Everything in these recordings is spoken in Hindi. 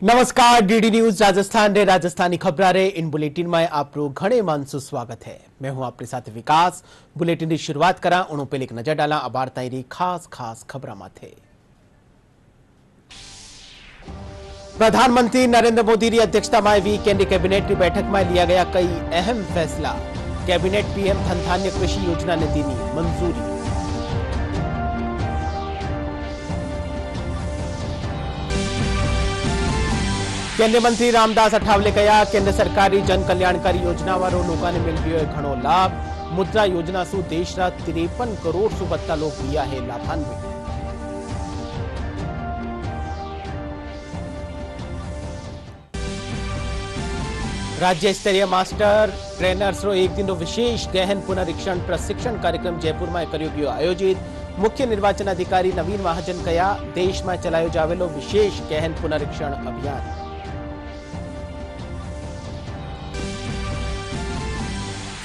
नमस्कार डीडी न्यूज राजस्थान रे राजस्थानी खबरा रे इन बुलेटिन में आपरो घणे मानसु स्वागत है। मैं हूं आपके साथ विकास। बुलेटिन की शुरुआत करा उन पहले एक नजर डाला अबार ताईरी खास खबरा माथे। प्रधानमंत्री नरेंद्र मोदी की अध्यक्षता में वीकेंड कैबिनेट की बैठक में लिया गया कई अहम फैसला। कैबिनेट पीएम धन धान्य कृषि योजना ने दी मंजूरी। केंद्रीय मंत्री रामदास अठावले कहा केंद्र सरकारी जन कल्याणकारी योजना वालों लोगों ने मिल रही है घणो लाभ। मुद्रा योजना सु देश 53 करोड़ सु बत्ता लोग लिया है लाभान्वित। राज्य स्तरीय मास्टर ट्रेनर्स रो एक दिन विशेष गहन पुनरीक्षण प्रशिक्षण कार्यक्रम जयपुर में कर्यो गयो आयोजित। मुख्य निर्वाचन अधिकारी नवीन महाजन कहा देश में चलायो जावेलो विशेष गहन पुनरीक्षण अभियान।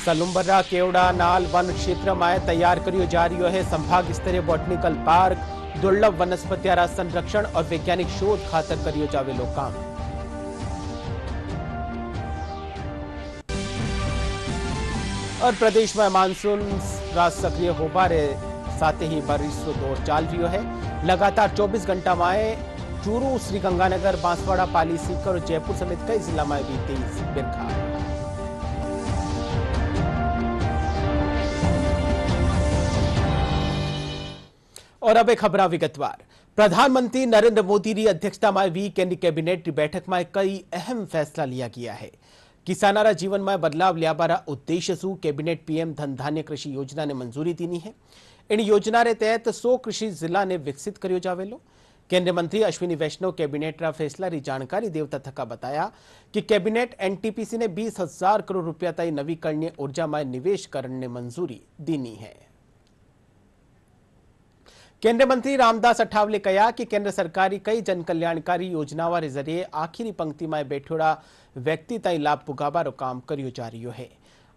सलुंबरा केवड़ा नाल वन क्षेत्र में तैयार करियो जा रही है संभाग स्तरीय बॉटनिकल पार्क। दुर्लभ वनस्पतियारा संरक्षण और वैज्ञानिक शोध खातर करियो जावेलो काम। और प्रदेश में मानसून सक्रिय होबा रे साथ ही बारिश रो दौर चल रही है। लगातार 24 घंटा में चूरू, श्रीगंगानगर, बांसवाड़ा, पाली, सीकर और जयपुर समेत कई जिला में भी तेज बरखा। और अब एक खबर विगतवार। प्रधानमंत्री नरेंद्र मोदी की अध्यक्षता में वीकेंड कैबिनेट की बैठक में कई अहम फैसला लिया गया है। किसानारा जीवन में बदलाव लिया बारा उद्देश्य सु कैबिनेट पीएम धन धान्य कृषि योजना ने मंजूरी दी है। इन योजना रे तहत 100 कृषि जिला ने विकसित करियो जावेलो। केंद्रीय मंत्री अश्विनी वैष्णव कैबिनेट रा फैसला री जानकारी देवता थका बताया कि कैबिनेट एनटीपीसी ने 20,000 करोड़ रुपया ताई नवीकरणीय ऊर्जा में निवेश करने ने मंजूरी दी है। केंद्रीय मंत्री रामदास अठावले कहा कि केंद्र सरकारी कई जन कल्याणकारी योजनाओं के जरिए आखिरी पंक्ति में बैठोड़ा व्यक्ति ताई लाभ पुगाबारो काम करियो जा रही है।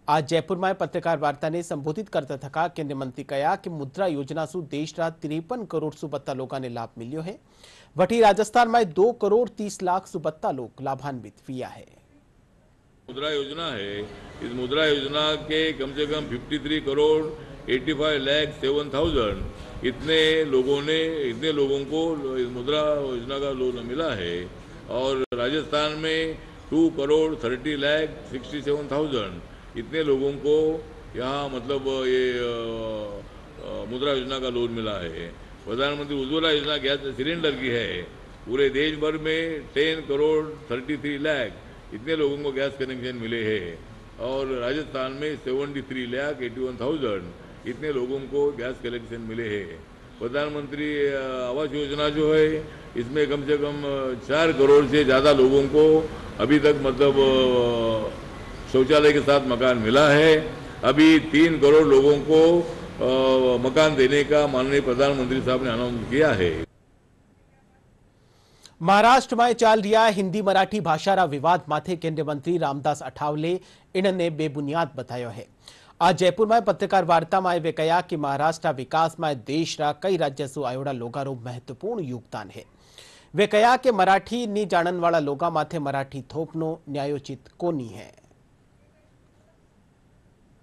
आज जयपुर में पत्रकार वार्ता ने संबोधित करता थका केंद्रीय मंत्री कहा कि मुद्रा योजना सु देश 53 करोड़ सु बत्ता लोगों ने लाभ मिलियो है। वही राजस्थान में 2 करोड़ 30 लाख सु बत्ता लोग लाभान्वित हुआ है। मुद्रा योजना है, इस मुद्रा योजना के कम से कम 53 करोड़ 85 लाख 7,000 इतने लोगों को इस मुद्रा योजना का लोन मिला है। और राजस्थान में 2 करोड़ 30 लाख 67,000 इतने लोगों को यहाँ मतलब ये मुद्रा योजना का लोन मिला है। प्रधानमंत्री उज्ज्वला योजना गैस सिलेंडर की है। पूरे देश भर में 10 करोड़ 33 लाख इतने लोगों को गैस कनेक्शन मिले हैं। और राजस्थान में 73 लाख 81,000 इतने लोगों को गैस कनेक्शन मिले हैं। प्रधानमंत्री आवास योजना जो है इसमें कम से कम 4 करोड़ से ज़्यादा लोगों को अभी तक मतलब शौचालय के साथ मकान मिला है। अभी 3 करोड़ लोगों को मकान देने का माननीय प्रधानमंत्री साहब ने अनाउंस किया है। महाराष्ट्र में चल रहा हिंदी मराठी भाषा रा विवाद माथे केंद्रीय मंत्री रामदास अठावले इन्होंने बेबुनियाद बताया है। आज जयपुर में पत्रकार वार्ता में वे कहा कि महाराष्ट्र विकास में देश रा कई राज्य सु आयोड़ा लोगा रो महत्वपूर्ण योगदान है। वे कहा कि मराठी नी जानन वाला लोगा माथे मराठी थोपनो न्यायोचित कोनी है।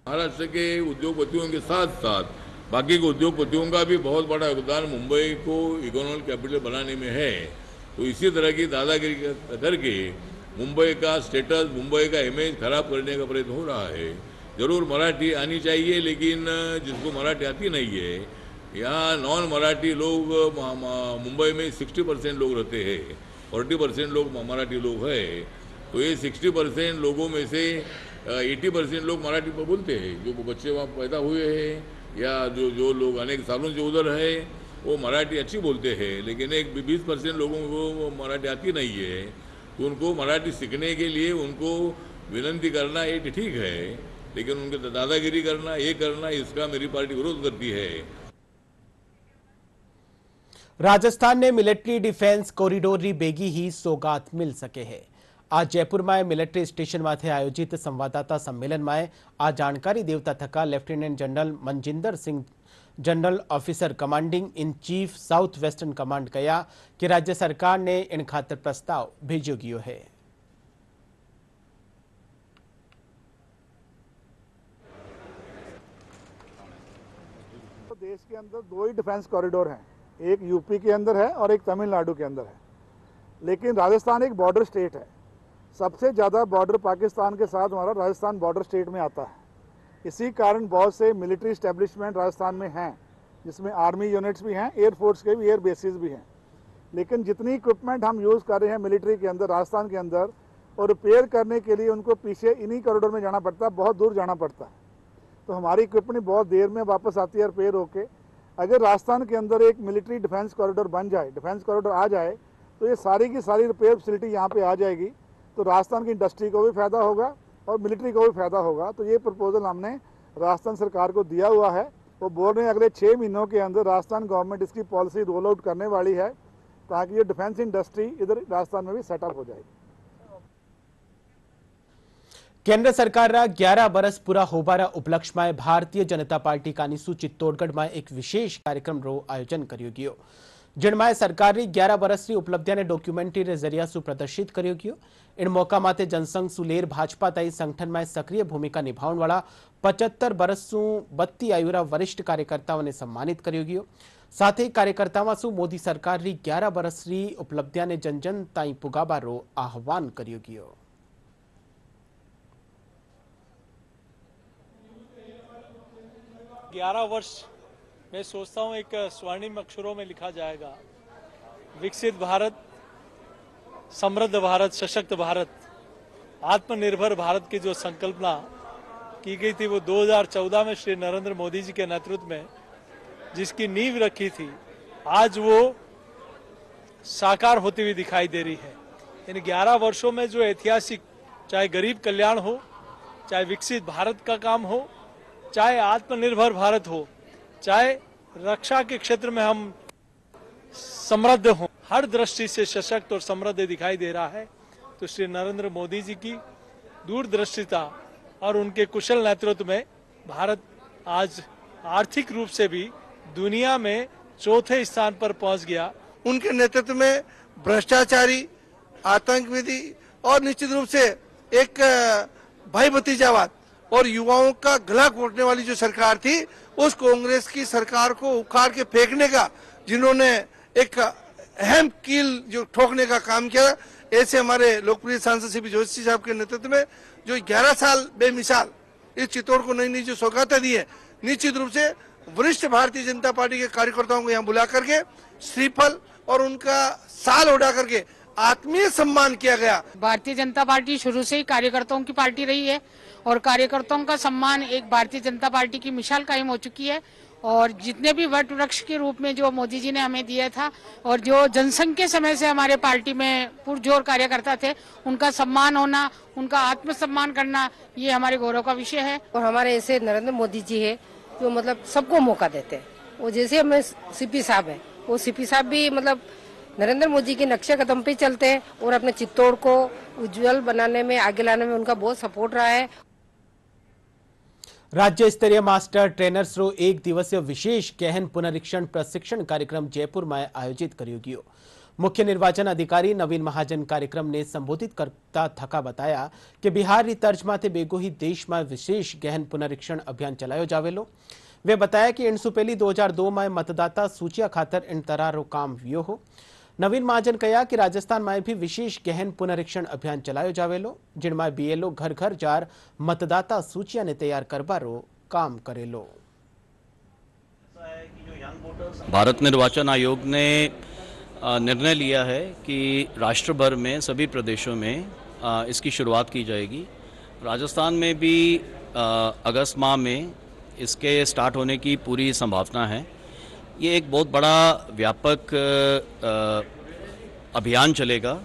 महाराष्ट्र के उद्योगपतियों के साथ साथ बाकी के उद्योगपतियों का भी बहुत बड़ा योगदान मुंबई को इकोनॉमिक कैपिटल बनाने में है। तो इसी तरह की दादागिरी करके मुंबई का स्टेटस, मुंबई का इमेज खराब करने का प्रयत्न हो रहा है। जरूर मराठी आनी चाहिए, लेकिन जिसको मराठी आती नहीं है, यहाँ नॉन मराठी लोग मुंबई में 60% लोग रहते हैं, 40% लोग मराठी लोग हैं। तो ये 60% लोगों में से 80% लोग मराठी पर बोलते हैं। जो बच्चे वहाँ पैदा हुए हैं या जो लोग अनेक सालों से उधर है वो मराठी अच्छी बोलते हैं, लेकिन एक 20% लोगों को मराठी आती नहीं है। तो उनको मराठी सीखने के लिए उनको विनती करना ये ठीक है, लेकिन उनके दादागिरी करना, ये करना, इसका मेरी पार्टी विरोध करती है। राजस्थान ने मिलिट्री डिफेंस कॉरिडोर री बेगी ही सौगात मिल सके है। आज जयपुर में मिलिट्री स्टेशन माथे आयोजित संवाददाता सम्मेलन में आ जानकारी देवता थका lieutenant general Manjinder Singh general officer commanding in chief south western command कया कि राज्य सरकार ने इन खातर प्रस्ताव भेजो गयो है। देश के अंदर दो ही डिफेंस कॉरिडोर हैं, एक यूपी के अंदर है और एक तमिलनाडु के अंदर है। लेकिन राजस्थान एक बॉर्डर स्टेट है। सबसे ज़्यादा बॉर्डर पाकिस्तान के साथ हमारा राजस्थान बॉर्डर स्टेट में आता है। इसी कारण बहुत से मिलिट्री इस्टेब्लिशमेंट राजस्थान में हैं, जिसमें आर्मी यूनिट्स भी हैं, एयरफोर्स के भी एयर बेसिस भी हैं। लेकिन जितनी इक्विपमेंट हम यूज़ कर रहे हैं मिलिट्री के अंदर राजस्थान के अंदर, और रिपेयर करने के लिए उनको पीछे इन्हीं कॉरिडोर में जाना पड़ता है, बहुत दूर जाना पड़ता है। तो हमारी इक्विपमेंट बहुत देर में वापस आती है रिपेयर होके। अगर राजस्थान के अंदर एक मिलिट्री डिफेंस कॉरिडोर बन जाए, डिफेंस कॉरिडोर आ जाए, तो ये सारी की सारी रिपेयर फैसिलिटी यहाँ पे आ जाएगी। तो राजस्थान की इंडस्ट्री को भी फायदा होगा और मिलिट्री को भी फायदा होगा। तो ये प्रपोजल हमने राजस्थान सरकार को दिया हुआ है। वो बोल रहे हैं अगले 6 महीनों के अंदर राजस्थान गवर्नमेंट इसकी पॉलिसी रोल आउट करने वाली है, ताकि ये डिफेंस इंडस्ट्री इधर राजस्थान में भी सेटअप हो जाएगी। केंद्र सरकार 11 बरस पूरा होबारा उपलक्ष्य में भारतीय जनता पार्टी कानीसू चित्तौड़गढ़ में एक विशेष कार्यक्रम रो आयोजन कर्यो गयो, जिनमें सरकार 11 बरस की उपलब्धियां ने डॉक्यूमेंटरी रे जरिया सु प्रदर्शित कर्यो गयो। इन मौका माते जनसंघ सुलेर भाजपा ताई संगठन में सक्रिय भूमिका निभावण वाला 75 बरस सु 32 आयुरा वरिष्ठ कार्यकर्ताओं ने सम्मानित कर्यो गयो। साथ ही कार्यकर्ताओं सु मोदी सरकार 11 बरस की उपलब्धियां ने जन जन ताई पुगाबा रो आह्वान कर्यो गयो। ग्यारह वर्ष मैं सोचता हूँ एक स्वर्णिम अक्षरों में लिखा जाएगा। विकसित भारत, समृद्ध भारत, सशक्त भारत, आत्मनिर्भर भारत की जो संकल्पना की गई थी वो 2014 में श्री नरेंद्र मोदी जी के नेतृत्व में जिसकी नींव रखी थी, आज वो साकार होती हुई दिखाई दे रही है। इन 11 वर्षों में जो ऐतिहासिक, चाहे गरीब कल्याण हो, चाहे विकसित भारत का काम हो, चाहे आत्मनिर्भर भारत हो, चाहे रक्षा के क्षेत्र में हम समृद्ध हों, हर दृष्टि से सशक्त और समृद्ध दिखाई दे रहा है। तो श्री नरेंद्र मोदी जी की दूरदर्शिता और उनके कुशल नेतृत्व में भारत आज आर्थिक रूप से भी दुनिया में चौथे स्थान पर पहुंच गया। उनके नेतृत्व में भ्रष्टाचारी, आतंकवादी और निश्चित रूप से एक भाई भतीजावाद और युवाओं का गला घोटने वाली जो सरकार थी, उस कांग्रेस की सरकार को उखाड़ के फेंकने का जिन्होंने एक अहम कील जो ठोकने का काम किया, ऐसे हमारे लोकप्रिय सांसद सीपी जोशी साहब के नेतृत्व में जो 11 साल बेमिसाल इस चित्तौड़ को नई नई जो सौगातें दी है, निश्चित रूप से वरिष्ठ भारतीय जनता पार्टी के कार्यकर्ताओं को यहाँ बुला करके श्रीफल और उनका साल उड़ा करके आत्मीय सम्मान किया गया। भारतीय जनता पार्टी शुरू से ही कार्यकर्ताओं की पार्टी रही है और कार्यकर्ताओं का सम्मान एक भारतीय जनता पार्टी की मिसाल कायम हो चुकी है। और जितने भी वट वृक्ष के रूप में जो मोदी जी ने हमें दिया था और जो जनसंघ के समय से हमारे पार्टी में पुरजोर कार्यकर्ता थे, उनका सम्मान होना, उनका आत्मसम्मान करना, ये हमारे गौरव का विषय है। और हमारे ऐसे नरेंद्र मोदी जी है जो मतलब सबको मौका देते हैं। वो जैसे हमें सीपी साहब है, वो सीपी साहब भी मतलब नरेंद्र मोदी के नक्शे कदम पे चलते हैं और अपने चित्तौड़ को उज्जवल बनाने में, आगे लाने में उनका बहुत सपोर्ट रहा है। राज्य स्तरीय मास्टर ट्रेनर्स रो 1 दिवसीय विशेष गहन पुनरीक्षण प्रशिक्षण कार्यक्रम जयपुर में आयोजित कर्यो गयो। मुख्य निर्वाचन अधिकारी नवीन महाजन कार्यक्रम ने संबोधित करता थका बताया कि बिहार री तर्ज माथे बेगो ही देश में विशेष गहन पुनरीक्षण अभियान चलायो जावेलो। वे बताया कि इनसु पहली 2002 में मतदाता सूचिया खातर इन तरह रो काम वियो हो। नवीन महाजन कहा कि राजस्थान में भी विशेष गहन पुनरीक्षण अभियान चलायो जावेलो, जिनमें बीएलओ घर घर जार मतदाता सूचिया ने तैयार करवा रो काम करेलो। भारत निर्वाचन आयोग ने निर्णय लिया है कि राष्ट्र भर में सभी प्रदेशों में इसकी शुरुआत की जाएगी। राजस्थान में भी अगस्त माह में इसके स्टार्ट होने की पूरी संभावना है। ये एक बहुत बड़ा व्यापक अभियान चलेगा,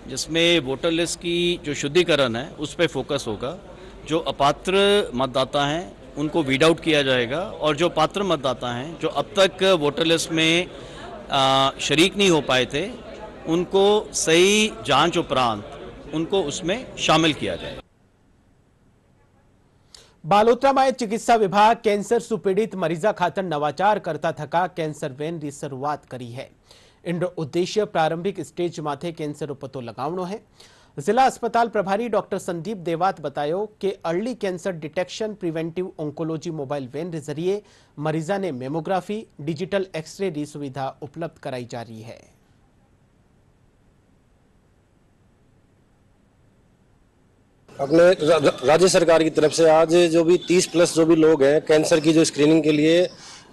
जिसमें वोटर लिस्ट की जो शुद्धिकरण है उस पर फोकस होगा। जो अपात्र मतदाता हैं उनको वीड आउट किया जाएगा और जो पात्र मतदाता हैं जो अब तक वोटर लिस्ट में शरीक नहीं हो पाए थे, उनको सही जांच उपरांत उनको उसमें शामिल किया जाएगा। बालोतरा में चिकित्सा विभाग कैंसर से पीड़ित मरीजा खातर नवाचार करता थका कैंसर वेन की शुरुआत करी है। इनरो उद्देश्य प्रारंभिक स्टेज माथे कैंसर पतो लगावनो है। जिला अस्पताल प्रभारी डॉक्टर संदीप देवात बतायो कि early cancer detection preventive oncology mobile when के जरिए मरीजा ने मेमोग्राफी डिजिटल एक्सरे की सुविधा उपलब्ध कराई जा रही है। अपने राज्य सरकार की तरफ से आज जो भी 30+ जो भी लोग हैं कैंसर की जो स्क्रीनिंग के लिए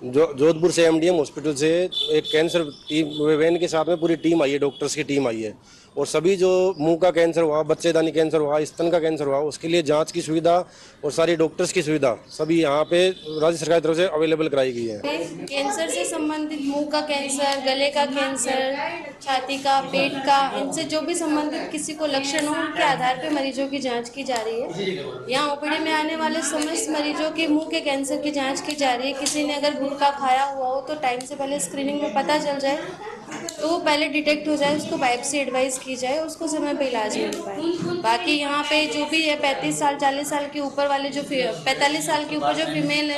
जो जोधपुर से एमडीएम हॉस्पिटल से एक कैंसर टीम वैन के साथ में पूरी टीम आई है, डॉक्टर्स की टीम आई है और सभी जो मुंह का कैंसर हुआ, बच्चेदानी कैंसर हुआ, स्तन का कैंसर हुआ, उसके लिए जांच की सुविधा और सारी डॉक्टर्स की सुविधा सभी यहाँ पे राज्य सरकार की तरफ से अवेलेबल कराई गई है। कैंसर से संबंधित मुंह का कैंसर, गले का कैंसर, छाती का, पेट का, इनसे जो भी संबंधित किसी को लक्षण हो उनके आधार पर मरीजों की जाँच की जा रही है। यहाँ ओपीडी में आने वाले समस्त मरीजों के मुँह के कैंसर की जाँच की जा रही है। किसी ने अगर गुटखा खाया हुआ हो तो टाइम से पहले स्क्रीनिंग में पता चल जाए तो वो पहले डिटेक्ट हो जाए, उसको बायोप्सी एडवाइस की जाए, उसको समय पे इलाज मिल पाए। बाकी यहाँ पे जो भी है 35 साल 40 साल के ऊपर वाले जो 45 साल के ऊपर जो फीमेल है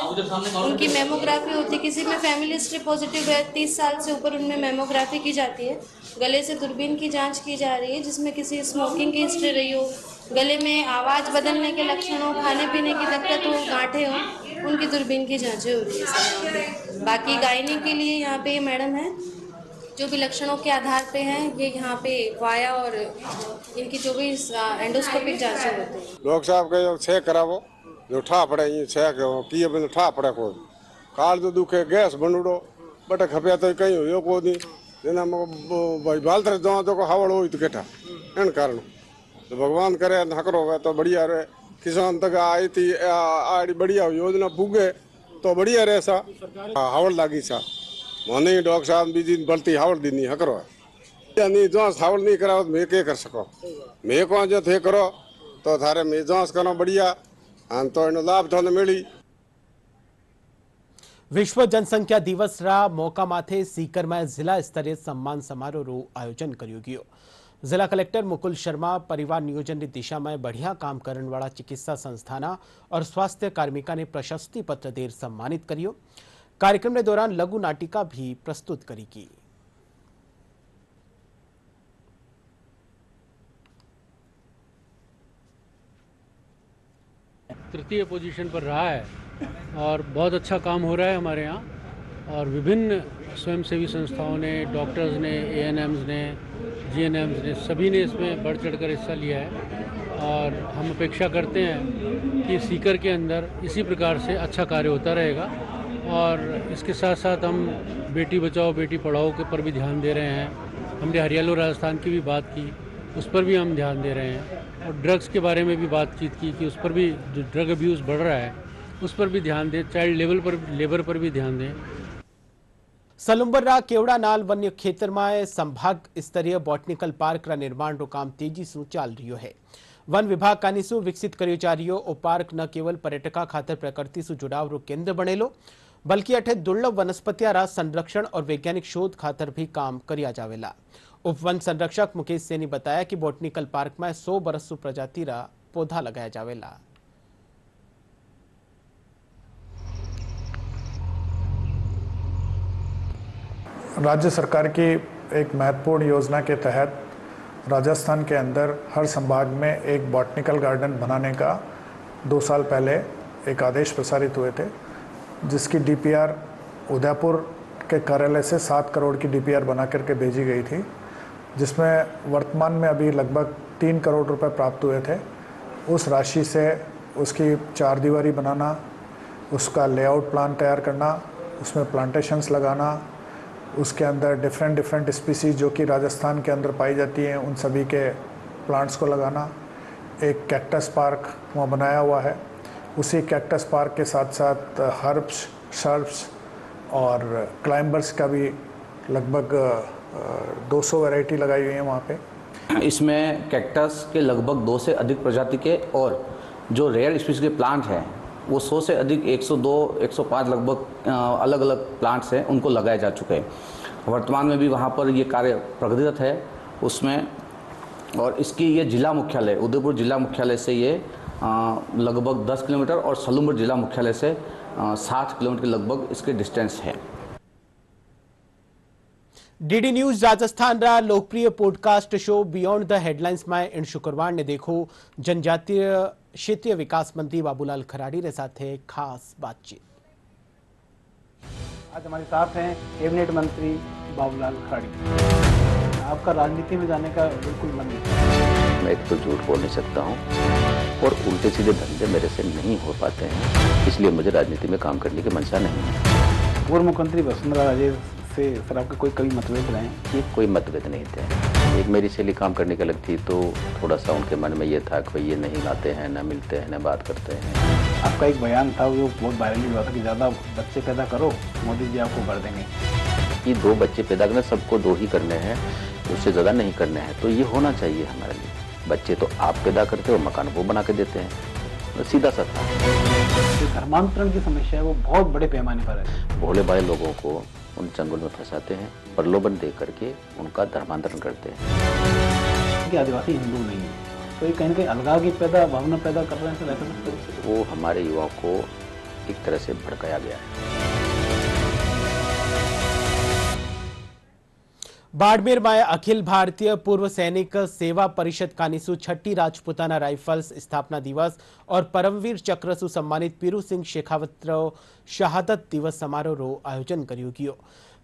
उनकी मेमोग्राफी होती है। किसी में फैमिली हिस्ट्री पॉजिटिव है 30 साल से ऊपर उनमें मेमोग्राफी की जाती है। गले से दूरबीन की जाँच की जा रही है जिसमें किसी स्मोकिंग की हिस्ट्री रही हो, गले में आवाज़ बदलने के लक्षण हो, खाने पीने की दिक्कत हो, गांठें हो, उनकी दूरबीन की जाँचें होती है सर। बाकी गायनी के लिए यहाँ पे मैडम है जो भी लक्षणों के आधार पे हैं ये यहाँ पे वाया और इनकी जो भी एंडोस्कोपिक जांचें होती हैं। डॉक्टर साहब के छः करावो जो ठा पड़े ये छः किए बिना ठा पड़े को काल जो दुखे गैस बनूड़ो बटे खपे तो कहीं हो को नहीं जेना भाई बालतर जो तो हवड़ हो तो केठा इन कारण तो भगवान करे हकरो हो तो बढ़िया रहे। किसान तक आई थी आड़ी बढ़िया योजना पुगे तो बढ़िया रहे सा हवड़ लागी सा मोने डॉक्टर साहब बीजी बलती हावड़ दी नहीं हकरो नहीं जांच हावड़ नहीं कराओ तो मैं क्या कर सको। मैं को जो थे करो तो थारे मैं जांच करो बढ़िया हम तो इन लाभ तो मिली। विश्व जनसंख्या दिवस रा मौका माथे सीकर में जिला स्तरीय सम्मान समारोह रो आयोजन कर्यो गयो। जिला कलेक्टर मुकुल शर्मा परिवार नियोजन की दिशा में बढ़िया काम करने वाला चिकित्सा संस्थाना और स्वास्थ्य कार्मिका ने प्रशस्ति पत्र देर सम्मानित करियो। कार्यक्रम के दौरान लघु नाटिका भी प्रस्तुत करी गई। तृतीय पोजीशन पर रहा है और बहुत अच्छा काम हो रहा है हमारे यहाँ और विभिन्न स्वयंसेवी संस्थाओं ने, डॉक्टर्स ने, एएनएम्स ने, जीएनएम्स ने, सभी ने इसमें बढ़ चढ़कर हिस्सा लिया है और हम अपेक्षा करते हैं कि सीकर के अंदर इसी प्रकार से अच्छा कार्य होता रहेगा और इसके साथ साथ हम बेटी बचाओ बेटी पढ़ाओ के पर भी ध्यान दे रहे हैं। हमने हरियाणा राजस्थान की भी बात की, उस पर भी हम ध्यान दे रहे हैं और ड्रग्स के बारे में भी बातचीत की कि उस पर भी जो ड्रग अब्यूज़ बढ़ रहा है उस पर भी ध्यान दें, चाइल्ड लेबर पर भी ध्यान दें। सलुंबररा केवड़ानाल वन्य क्षेत्र में संभाग स्तरीय बॉटनिकल पार्क रा निर्माण रो काम तेजी से चाल रह्यो है। वन विभाग कानीसु विकसित कर्यो जा रह्यो ओ पार्क न केवल पर्यटका खातर प्रकृति से जुड़ाव रो केंद्र बनेलो बल्कि अठे दुर्लभ वनस्पतिया रा संरक्षण और वैज्ञानिक शोध खातर भी काम करिया जावेला। उप वन संरक्षक मुकेश सेनी बताया कि बॉटनिकल पार्क में 100 बरस प्रजाति रा पौधा लगाया जावेला। राज्य सरकार की एक महत्वपूर्ण योजना के तहत राजस्थान के अंदर हर संभाग में एक बॉटनिकल गार्डन बनाने का 2 साल पहले एक आदेश प्रसारित हुए थे, जिसकी डीपीआर उदयपुर के कार्यालय से 7 करोड़ की डीपीआर बना करके भेजी गई थी, जिसमें वर्तमान में अभी लगभग 3 करोड़ रुपए प्राप्त हुए थे। उस राशि से उसकी 4 दीवारी बनाना, उसका लेआउट प्लान तैयार करना, उसमें प्लांटेशंस लगाना, उसके अंदर डिफरेंट स्पीसीज जो कि राजस्थान के अंदर पाई जाती हैं उन सभी के प्लांट्स को लगाना। एक कैक्टस पार्क वहाँ बनाया हुआ है। उसी कैक्टस पार्क के साथ साथ हर्ब्स, शर्ब्स और क्लाइंबर्स का भी लगभग 200 वैरायटी लगाई हुई है वहाँ पे। इसमें कैक्टस के लगभग 2 से अधिक प्रजाति के और जो रेयर स्पीसीज के प्लांट हैं वो 100 से अधिक 102-105 लगभग अलग अलग प्लांट्स हैं, उनको लगाए जा चुके हैं। वर्तमान में भी वहाँ पर ये कार्य प्रगतिरत है उसमें, और इसकी ये जिला मुख्यालय उदयपुर जिला मुख्यालय से ये लगभग 10 किलोमीटर और सलूमपुर जिला मुख्यालय से 60 किलोमीटर के लगभग इसके डिस्टेंस है। डीडी न्यूज राजस्थान रा लोकप्रिय podcast show beyond the headlines में इन शुक्रवार ने देखो जनजातीय क्षेत्रीय विकास मंत्री बाबूलाल खराड़ी के साथ खास बातचीत। आज हमारे साथ हैं कैबिनेट मंत्री बाबूलाल खराड़ी। आपका राजनीति में जाने का बिल्कुल मन नहीं। मैं एक तो झूठ बोल नहीं सकता हूँ और उल्टे सीधे धंधे मेरे से नहीं हो पाते हैं, इसलिए मुझे राजनीति में काम करने की मंशा नहीं है। पूर्व मुख्यमंत्री वसुंधरा राजे से सर आपके कोई कभी मतभेद रहे? ये कोई मतभेद नहीं थे। एक मेरी शैली काम करने की अलग थी, तो थोड़ा सा उनके मन में ये था कि ये नहीं आते हैं, ना मिलते हैं, ना बात करते हैं। आपका एक बयान था वो बहुत वायरल हुआ था कि ज़्यादा बच्चे पैदा करो, मोदी जी आपको भर देंगे। ये 2 बच्चे पैदा करने, सबको 2 ही करने हैं, उससे ज़्यादा नहीं करने हैं। तो ये होना चाहिए हमारे लिए। बच्चे तो आप पैदा करते हो, मकान वो बना के देते हैं, सीधा सा था। जो धर्मांतरण की समस्या है वो बहुत बड़े पैमाने पर है। भोले भाले लोगों को उन जंगल में फंसाते हैं, प्रलोभन दे करके उनका धर्मांतरण करते हैं। कि आदिवासी हिंदू नहीं है, तो ये कहीं ना कहीं अलगाव की भावना पैदा कर रहे हैं ऐसा? वो हमारे युवाओं को एक तरह से भड़काया गया है। बाड़मेर में अखिल भारतीय पूर्व सैनिक सेवा परिषद कानीसु 6ठी राजपूताना राइफल्स स्थापना दिवस और परमवीर चक्र सु सम्मानित पीरू सिंह शेखावत शहादत दिवस समारोह रो आयोजन कर्यो गयो।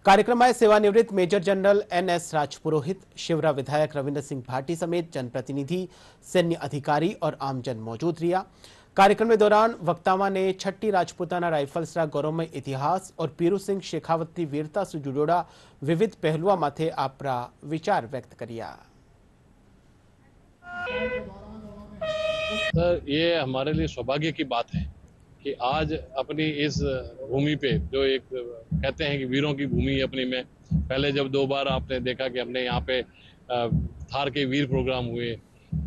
कार्यक्रम में सेवानिवृत्त मेजर जनरल NS राजपुरोहित, शिवरा विधायक रविंद्र सिंह भाटी समेत जनप्रतिनिधि, सैन्य अधिकारी और आमजन मौजूद रहा। कार्यक्रम के दौरान वक्तावा ने 6ठी राजपूताना राइफल्स रा गौरवमय इतिहास और पीरू सिंह शेखावत की वीरता से जुड़ोड़ा विविध पहलुओं माथे आपरा विचार व्यक्त किया। सर, ये हमारे लिए सौभाग्य की बात है कि आज अपनी इस भूमि पे, जो एक कहते हैं कि वीरों की भूमि अपनी में, पहले जब 2 बार आपने देखा कि अपने यहाँ पे थार के वीर प्रोग्राम हुए,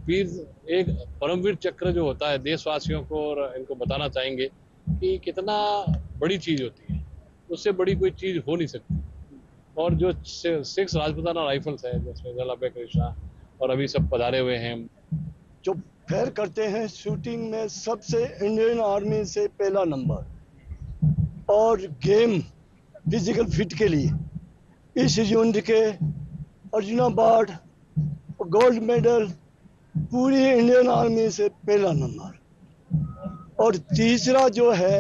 वीर एक परमवीर चक्र जो होता है देशवासियों को और इनको बताना चाहेंगे कि कितना बड़ी चीज होती है, उससे बड़ी कोई चीज हो नहीं सकती। और जो 6 राजपूताना राइफल्स है जिसमें जलापे कृष्णा और अभी सब पधारे हुए हैं, जो फेयर करते हैं शूटिंग में सबसे इंडियन आर्मी से पहला नंबर और गेम फिजिकल फिट के लिए इस यूनिट के अर्जुन अवार्ड और गोल्ड मेडल पूरी इंडियन आर्मी से पहला नंबर। और तीसरा जो है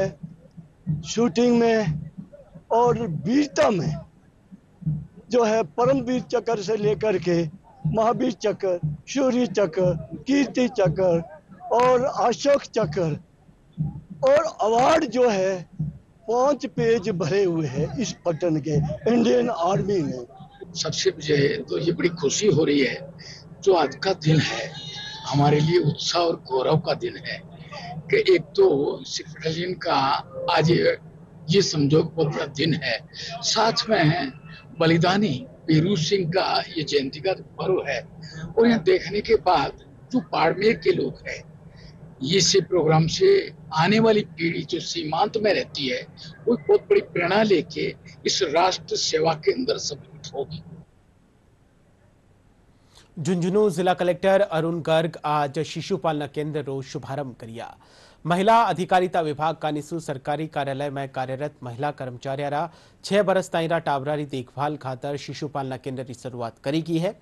शूटिंग में और वीरता में जो है परमवीर चक्र से लेकर के महावीर चक्र, शौर्य चक्र, कीर्ति चक्र और अशोक चक्र और अवार्ड जो है 5 पेज भरे हुए हैं इस पटन के इंडियन आर्मी में। सबसे जो है तो ये बड़ी खुशी हो रही है, जो आज का दिन है हमारे लिए उत्साह और गौरव का दिन है कि एक तो सिख बटालियन का आज ये समझो बहुत बड़ा दिन है, साथ में बलिदानी पीरू सिंह का ये जयंती का पर्व है। और यहाँ देखने के बाद जो बाड़मेर के लोग हैं, ये से प्रोग्राम से आने वाली पीढ़ी जो सीमांत में रहती है वो बहुत बड़ी प्रेरणा लेके इस राष्ट्र सेवा के अंदर सम्मिलित होगी। झुंझुनू जिला कलेक्टर अरुण गर्ग आज शिशु पालना केंद्र रो शुभारंभ किया। महिला अधिकारिता विभाग कानीसु सरकारी कार्यालय में कार्यरत महिला कर्मचारियारा 6 बरस ताईरा टाबरारी देखभाल खातर शिशु पालना केंद्र की शुरुआत करी की है।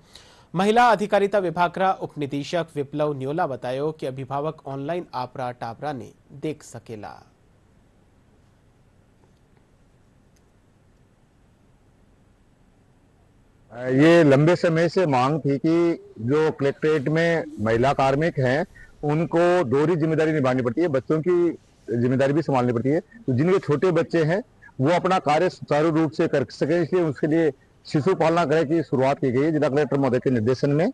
महिला अधिकारिता विभाग रा उप निदेशक विप्लव न्योला बतायो कि अभिभावक ऑनलाइन आपरा टाबरा ने देख सकेला। ये लंबे समय से मांग थी कि जो कलेक्ट्रेट में महिला कार्मिक हैं उनको दोहरी जिम्मेदारी निभानी पड़ती है, बच्चों की जिम्मेदारी भी संभालनी पड़ती है। तो जिनके छोटे बच्चे हैं वो अपना कार्य सुचारू रूप से कर सके, इसलिए उसके लिए शिशु पालना गृह की शुरुआत की गई है जिला कलेक्टर महोदय के निर्देशन में।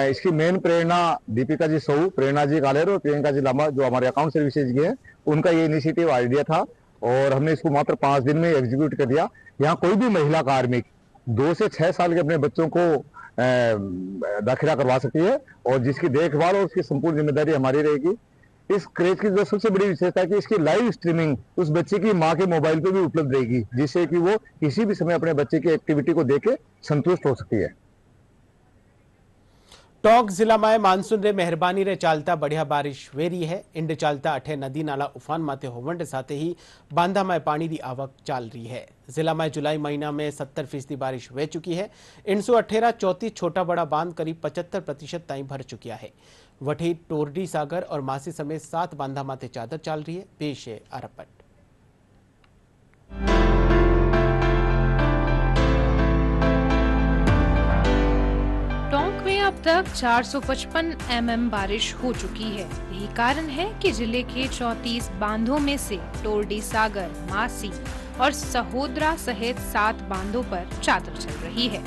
इसकी मेन प्रेरणा दीपिका जी सऊ, प्रेरणा जी कालेर और प्रियंका जी लामा जो हमारे अकाउंट सर्विसेज के हैं, उनका ये इनिशिएटिव आइडिया था और हमने इसको मात्र 5 दिन में एग्जीक्यूट कर दिया। यहाँ कोई भी महिला कार्मिक 2 से 6 साल के अपने बच्चों को दाखिला करवा सकती है और जिसकी देखभाल और उसकी संपूर्ण जिम्मेदारी हमारी रहेगी। इस क्रेज की जो सबसे बड़ी विशेषता है कि इसकी लाइव स्ट्रीमिंग उस बच्चे की मां के मोबाइल पे भी उपलब्ध रहेगी, जिससे कि वो किसी भी समय अपने बच्चे की एक्टिविटी को देख के संतुष्ट हो सकती है। टोंक जिला में मानसून रे मेहरबानी रे चालता बढ़िया बारिश वेरी है। इंड चालता अठे नदी नाला उफान माथे होवण साथ ही बांधा में पानी की आवक चाल रही है। जिला में जुलाई महीना में 70% बारिश वे चुकी है। 118 34 छोटा बड़ा बांध करीब 75% ताई भर चुकिया है। वठी टोरडी सागर और मासी समेत 7 बांधा माथे चादर चाल रही है। पेश है आ रिपोर्ट। टोंक में अब तक 455 mm बारिश हो चुकी है। यही कारण है कि जिले के 34 बांधों में से टोरडी सागर, मासी और सहोदरा सहित 7 बांधों पर चादर चल रही है।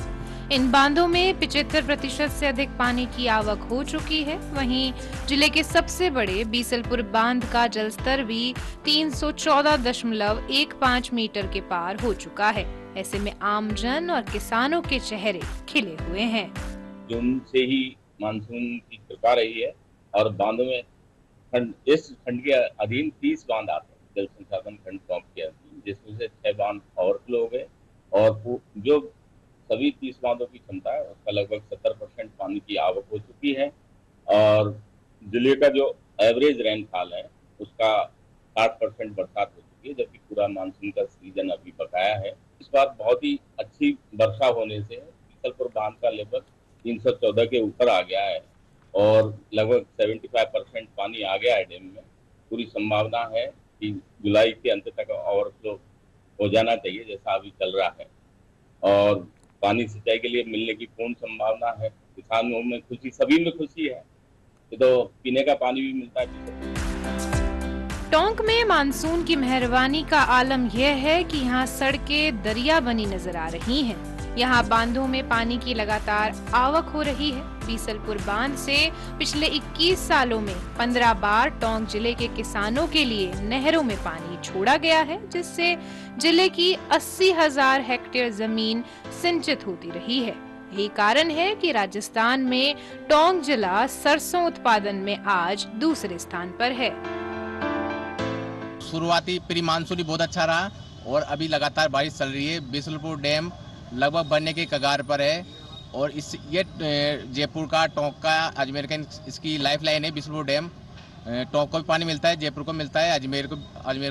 इन बांधों में 75% से अधिक पानी की आवक हो चुकी है। वहीं जिले के सबसे बड़े बीसलपुर बांध का जलस्तर भी 314.15 मीटर के पार हो चुका है। ऐसे में आमजन और किसानों के चेहरे खिले हुए हैं। जून से ही मानसून की कृपा रही है और बांधों में इस खंड के अधीन 30 बांध आते हैं, जल संसाधन खंड टोंक के अधीन, जिसमें से 6 बांध ओवरफ्लो हो गए और जो सभी 30 बांधों की क्षमता है उसका लगभग 70% पानी की आवक हो चुकी है और जिले का जो एवरेज रेनफॉल है उसका 60% बरसात हो चुकी है, जबकि पूरा मानसून का सीजन अभी बकाया है। इस बार बहुत ही अच्छी वर्षा होने से बीसलपुर बांध का लेवल 314 के ऊपर आ गया है और लगभग 75% पानी आ गया है डैम में। पूरी संभावना है कि जुलाई के अंत तक ओवरफ्लो हो जाना चाहिए जैसा अभी चल रहा है और पानी सिंचाई के लिए मिलने की पूर्ण संभावना है। किसानों में खुशी, सभी में खुशी है, तो पीने का पानी भी मिलता है। टोंक में मानसून की मेहरबानी का आलम यह है कि यहाँ सड़कें दरिया बनी नजर आ रही हैं। यहाँ बांधों में पानी की लगातार आवक हो रही है। बीसलपुर बांध से पिछले 21 सालों में 15 बार टोंक जिले के किसानों के लिए नहरों में पानी छोड़ा गया है, जिससे जिले की 80,000 हेक्टेयर जमीन सिंचित होती रही है। यही कारण है कि राजस्थान में टोंक जिला सरसों उत्पादन में आज दूसरे स्थान पर है। शुरुआती प्री मानसून बहुत अच्छा रहा और अभी लगातार बारिश चल रही है। बीसलपुर डैम लगभग बनने के कगार पर है और ये जयपुर का, टोंक का, अजमेर का इसकी लाइफलाइन है। बीसलपुर डैम टोंक को भी पानी मिलता है, जयपुर को मिलता है, अजमेर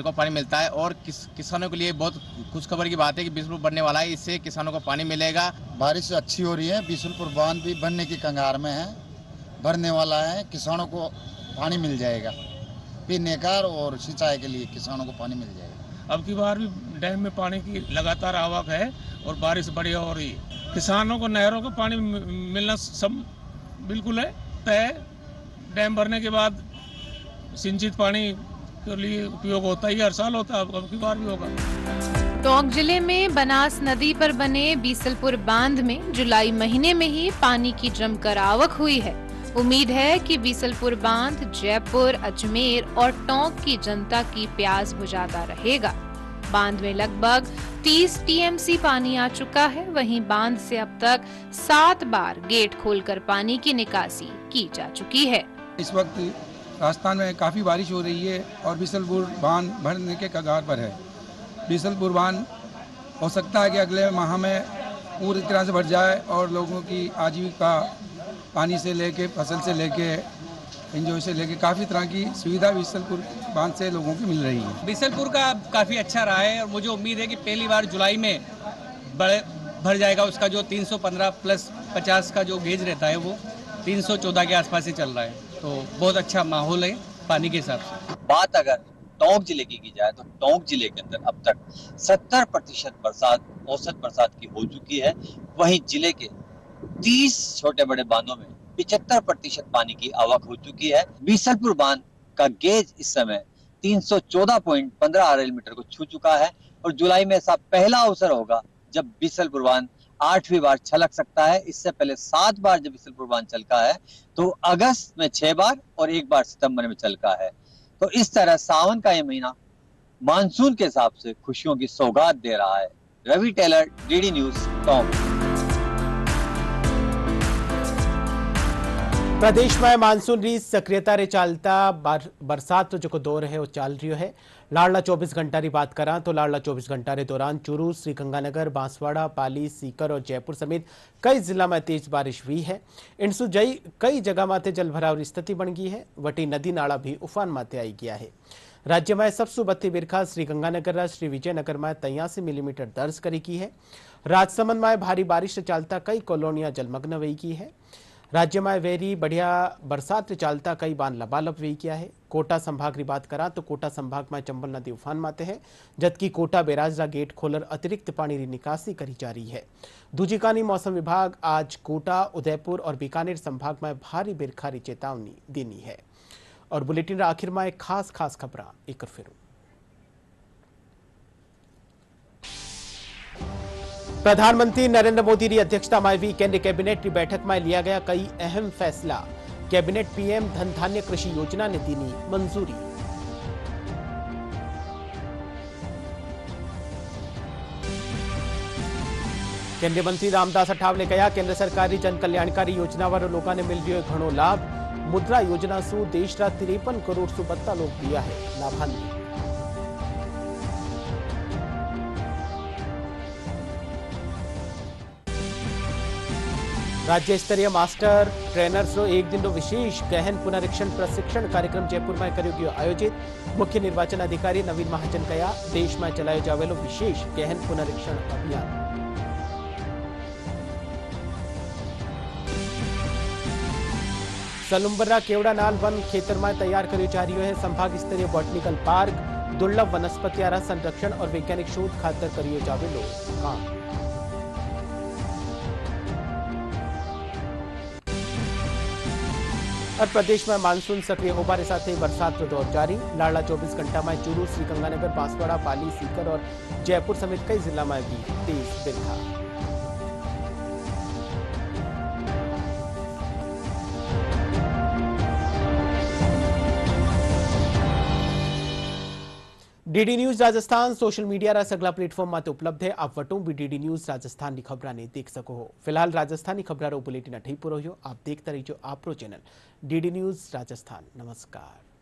को पानी मिलता है और किसानों के लिए बहुत खुशखबर की बात है कि बीसलपुर बनने वाला है। इससे किसानों को पानी मिलेगा। बारिश अच्छी हो रही है। बीसलपुर बांध भी बनने की कगार में है, भरने वाला है। किसानों को पानी मिल जाएगा पीने का और सिंचाई के लिए किसानों को पानी मिल जाएगा। अब की बार भी डैम में पानी की लगातार आवक है और बारिश बढ़िया हो रही है। किसानों को नहरों का पानी मिलना सब बिल्कुल है तय। डैम भरने के बाद सिंचित पानी के लिए उपयोग होता ही हर साल होता है, अब की बार भी होगा। टोंक जिले में बनास नदी पर बने बीसलपुर बांध में जुलाई महीने में ही पानी की जमकर आवक हुई है। उम्मीद है कि बीसलपुर बांध जयपुर, अजमेर और टोंक की जनता की प्यास बुझाता रहेगा। बांध में लगभग 30 टीएमसी पानी आ चुका है। वहीं बांध से अब तक 7 बार गेट खोलकर पानी की निकासी की जा चुकी है। इस वक्त राजस्थान में काफी बारिश हो रही है और बीसलपुर बांध भरने के कगार पर है। बीसलपुर बांध हो सकता है कि अगले माह में पूरी तरह से भर जाए और लोगों की आजीविका पानी से लेके, फसल से लेके, एंजॉय से लेके काफ़ी तरह की सुविधा बीसलपुर बांध से लोगों की मिल रही है। बीसलपुर का काफ़ी अच्छा रहा है और मुझे उम्मीद है कि पहली बार जुलाई में भर जाएगा। उसका जो 315 + 50 का जो गेज रहता है वो 314 के आसपास ही चल रहा है, तो बहुत अच्छा माहौल है पानी के हिसाब से। बात अगर टोंक जिले की जाए तो टोंक जिले के अंदर अब तक 70% बरसात, औसत बरसात की हो चुकी है। वहीं जिले के 30 छोटे बड़े बांधों में 75% पानी की आवक हो चुकी है। बीसलपुर बांध का गेज इस समय 314.15 आरएल मीटर को छू चुका है और जुलाई में ऐसा पहला अवसर होगा जब बीसलपुर बांध 8वीं बार छलक सकता है। इससे पहले 7 बार जब बीसलपुर बांध छलका है तो अगस्त में 6 बार और 1 बार सितंबर में छलका है। तो इस तरह सावन का ये महीना मानसून के हिसाब से खुशियों की सौगात दे रहा है। Ravi Tailor, DD news, Tonk. प्रदेश में मानसून री सक्रियता रे चालता बरसात जो दौर है वो चल रही है। लाडला 24 घंटा की बात करा तो लाडला 24 घंटा के दौरान चूरू, श्रीगंगानगर, बांसवाड़ा, पाली, सीकर और जयपुर समेत कई जिला में तेज बारिश हुई है। इनसु जई कई जगह माथे जलभराव की स्थिति बन गई है। वटी नदी नाला भी उफान माथे आई गया है। राज्य में सबसे बत्ती बिरखा श्रीगंगानगर, श्री विजयनगर में 83 मिलीमीटर दर्ज करी की है। राजसमंद में भारी बारिश चालता कई कॉलोनियां जलमग्न हुई की है। राज्य में वेरी बढ़िया बरसात चालता कई बांध लबालब हुई किया है। कोटा संभाग की बात करा तो कोटा संभाग में चंबल नदी उफान माते है, जबकि कोटा बैराज गेट खोलर अतिरिक्त पानी की निकासी करी जा रही है। दूजी कानी मौसम विभाग आज कोटा, उदयपुर और बीकानेर संभाग में भारी बिरखा की चेतावनी देनी है। और बुलेटिन आखिर में एक खास खबर एक फिर प्रधानमंत्री नरेंद्र मोदी की अध्यक्षता में हुई केंद्रीय कैबिनेट की बैठक में लिया गया कई अहम फैसला। कैबिनेट पीएम धन धान्य कृषि योजना ने दी मंजूरी। केंद्रीय मंत्री रामदास अठावले कहा, केंद्र सरकार की जन कल्याणकारी योजना वालों लोगों ने मिल रही है घणो लाभ। मुद्रा योजना सु देश रा 53 करोड़ सु बत्ता लोग दिया है लाभान्वित। राज्य स्तरीय मास्टर ट्रेनर्स एक दिन विशेष गहन पुनरीक्षण प्रशिक्षण कार्यक्रम जयपुर में कर्यो गयो आयोजित। मुख्य निर्वाचन अधिकारी नवीन महाजन कहा, देश में चलायो जावेलो विशेष गहन पुनरीक्षण अभियान। सलुंबरा केवड़ानाल वन खेतर में तैयार कर्यो जा रह्यो है संभाग स्तरीय बॉटनिकल पार्क। दुर्लभ वनस्पतियारा संरक्षण और वैज्ञानिक शोध खातर कर्यो जावेलो काम। और प्रदेश में मानसून सक्रिय होने साथ बरसात दौर जारी। लाडला 24 घंटा में चूरू, श्रीगंगानगर, बांसवाड़ा, पाली, सीकर और जयपुर समेत कई जिला में भी तेज बिरखा। DD news Rajasthan social media रा सगला प्लेटफॉर्म माते उपलब्ध है। आप वटों भी डीडी न्यूज राजस्थान की खबरा ने देख सको हो। फिलहाल राजस्थानी खबरा रो बुलेटिन अठी पूरो हो। आप देखता रहिजो आपरो चैनल डीडी न्यूज राजस्थान। नमस्कार।